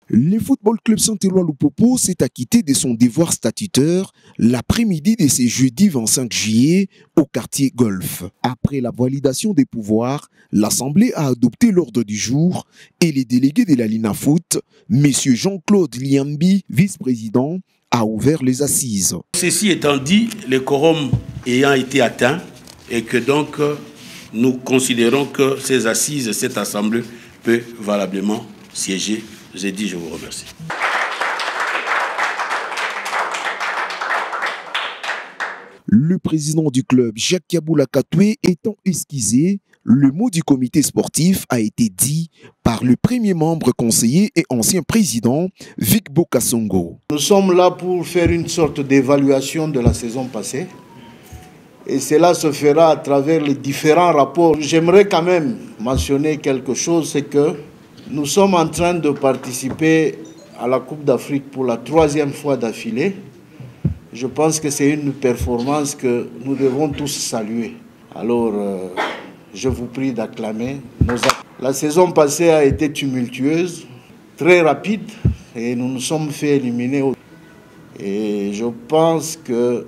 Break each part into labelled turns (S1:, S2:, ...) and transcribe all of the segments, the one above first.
S1: Le Football Club Saint-Éloi Lupopo s'est acquitté de son devoir statutaire l'après-midi de ce jeudi 25 juillet au quartier Golf. Après la validation des pouvoirs, l'Assemblée a adopté l'ordre du jour et les délégués de la Linafoot, M. Jean-Claude Liambi, vice-président, a ouvert les assises.
S2: Ceci étant dit, le quorum ayant été atteint et que donc nous considérons que ces assises, cette Assemblée peut valablement siéger. J'ai dit, je vous remercie.
S1: Le président du club, Jacques Kaboula Katoué, étant esquissé, le mot du comité sportif a été dit par le premier membre conseiller et ancien président, Vic Bokasongo.
S3: Nous sommes là pour faire une sorte d'évaluation de la saison passée. Et cela se fera à travers les différents rapports. J'aimerais quand même mentionner quelque chose, c'est que nous sommes en train de participer à la Coupe d'Afrique pour la 3e fois d'affilée. Je pense que c'est une performance que nous devons tous saluer. Alors, je vous prie d'acclamer. La saison passée a été tumultueuse, très rapide, et nous nous sommes fait éliminer. Et je pense que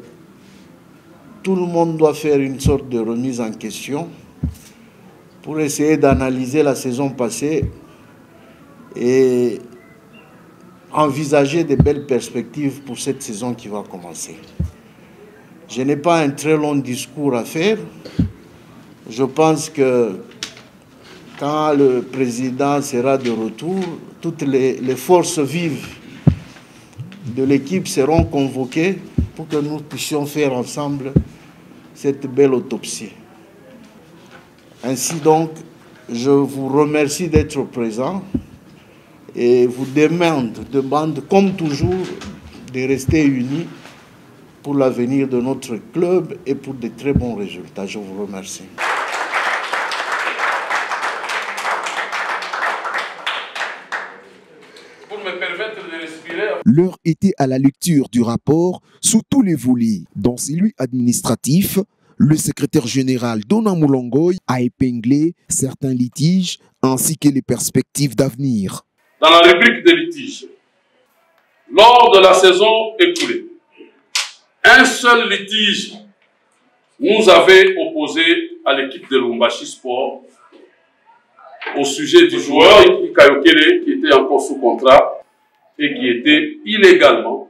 S3: tout le monde doit faire une sorte de remise en question pour essayer d'analyser la saison passée et envisager de belles perspectives pour cette saison qui va commencer. Je n'ai pas un très long discours à faire. Je pense que quand le président sera de retour, toutes les forces vives de l'équipe seront convoquées pour que nous puissions faire ensemble cette belle autopsie. Ainsi donc, je vous remercie d'être présent et vous demande comme toujours de rester unis pour l'avenir de notre club et pour de très bons résultats. Je vous remercie.
S2: Pour me permettre de respirer.
S1: L'heure était à la lecture du rapport sous tous les volets. Dans celui administratif, le secrétaire général Dona Moulongoy a épinglé certains litiges ainsi que les perspectives d'avenir.
S4: Dans la rubrique des litiges, lors de la saison écoulée, un seul litige nous avait opposé à l'équipe de Lubumbashi Sport au sujet du joueur Kayokele qui était encore sous contrat et qui était illégalement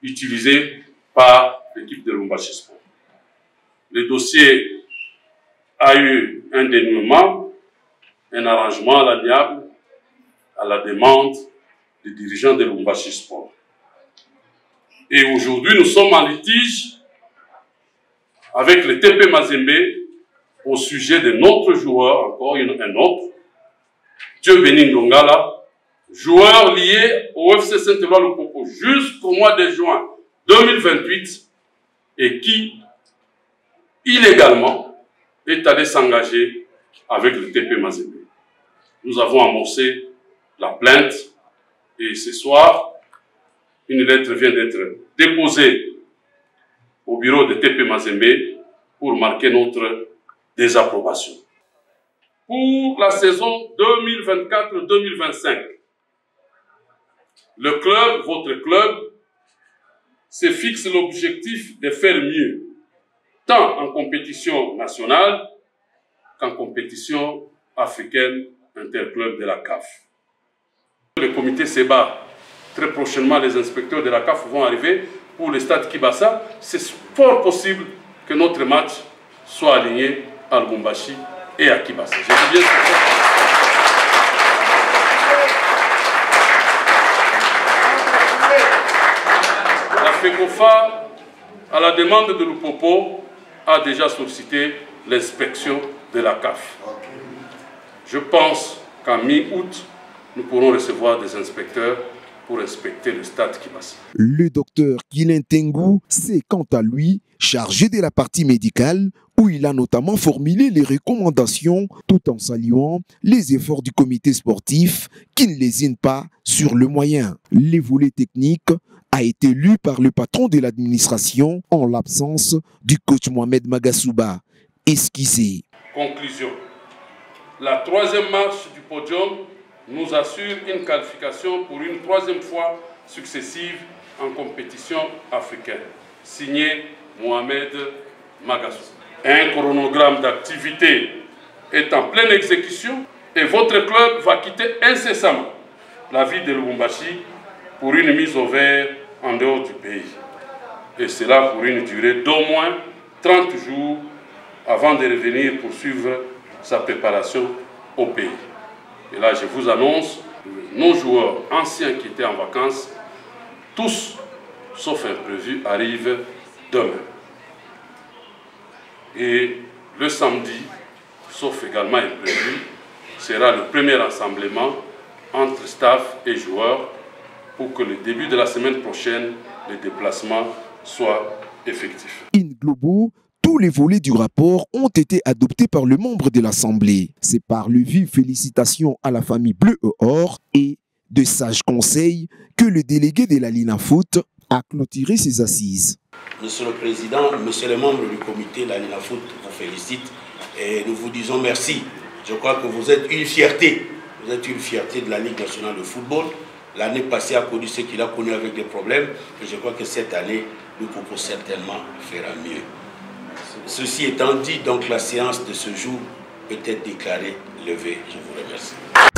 S4: utilisé par l'équipe de Lubumbashi Sport. Le dossier a eu un dénouement, un arrangement à l'amiable à la demande des dirigeants de Lubumbashi Sport. Et aujourd'hui, nous sommes en litige avec le TP Mazembe au sujet de notre joueur, encore un autre, Dieu Béni Ndongala, joueur lié au FC Saint-Éloi Lupopo jusqu'au mois de juin 2028 et qui, illégalement, est allé s'engager avec le TP Mazembe. Nous avons amorcé la plainte et ce soir, une lettre vient d'être déposée au bureau de TP Mazembe pour marquer notre désapprobation. Pour la saison 2024-2025, le club, votre club, se fixe l'objectif de faire mieux, tant en compétition nationale qu'en compétition africaine interclub de la CAF. Le comité se bat. Très prochainement, les inspecteurs de la CAF vont arriver pour le stade Kibasa. C'est fort possible que notre match soit aligné à Lubumbashi et à Kibasa. Je dis bien la FECOFA, à la demande de Lupopo, a déjà sollicité l'inspection de la CAF. Je pense qu'en mi-août, nous pourrons recevoir des inspecteurs pour inspecter le stade Kibasa.
S1: Le docteur Guilin Tengu s'est quant à lui chargé de la partie médicale où il a notamment formulé les recommandations tout en saluant les efforts du comité sportif qui ne lésinent pas sur le moyen. Les volets techniques a été lu par le patron de l'administration en l'absence du coach Mohamed Magasuba. Esquissé.
S4: Conclusion. La 3e marche du podium nous assure une qualification pour une troisième fois successive en compétition africaine. Signé Mohamed Magassou. Un chronogramme d'activité est en pleine exécution et votre club va quitter incessamment la ville de Lubumbashi pour une mise au vert en dehors du pays. Et cela pour une durée d'au moins 30 jours avant de revenir poursuivre sa préparation au pays. Et là, je vous annonce que nos joueurs anciens qui étaient en vacances, tous, sauf imprévus, arrivent demain. Et le samedi, sauf également imprévu, sera le premier rassemblement entre staff et joueurs pour que le début de la semaine prochaine, le déplacement soit effectif.
S1: In globo, tous les volets du rapport ont été adoptés par le membre de l'Assemblée. C'est par le vive félicitations à la famille Bleu et Or et de sages conseils que le délégué de la Linafoot a clôturé ses assises.
S2: Monsieur le Président, monsieur les membres du comité, la Linafoot vous félicite et nous vous disons merci. Je crois que vous êtes une fierté. Vous êtes une fierté de la Ligue nationale de football. L'année passée a connu ce qu'il a connu avec des problèmes. Et je crois que cette année, nous pouvons certainement faire mieux. Ceci étant dit, donc la séance de ce jour peut être déclarée levée. Je vous remercie.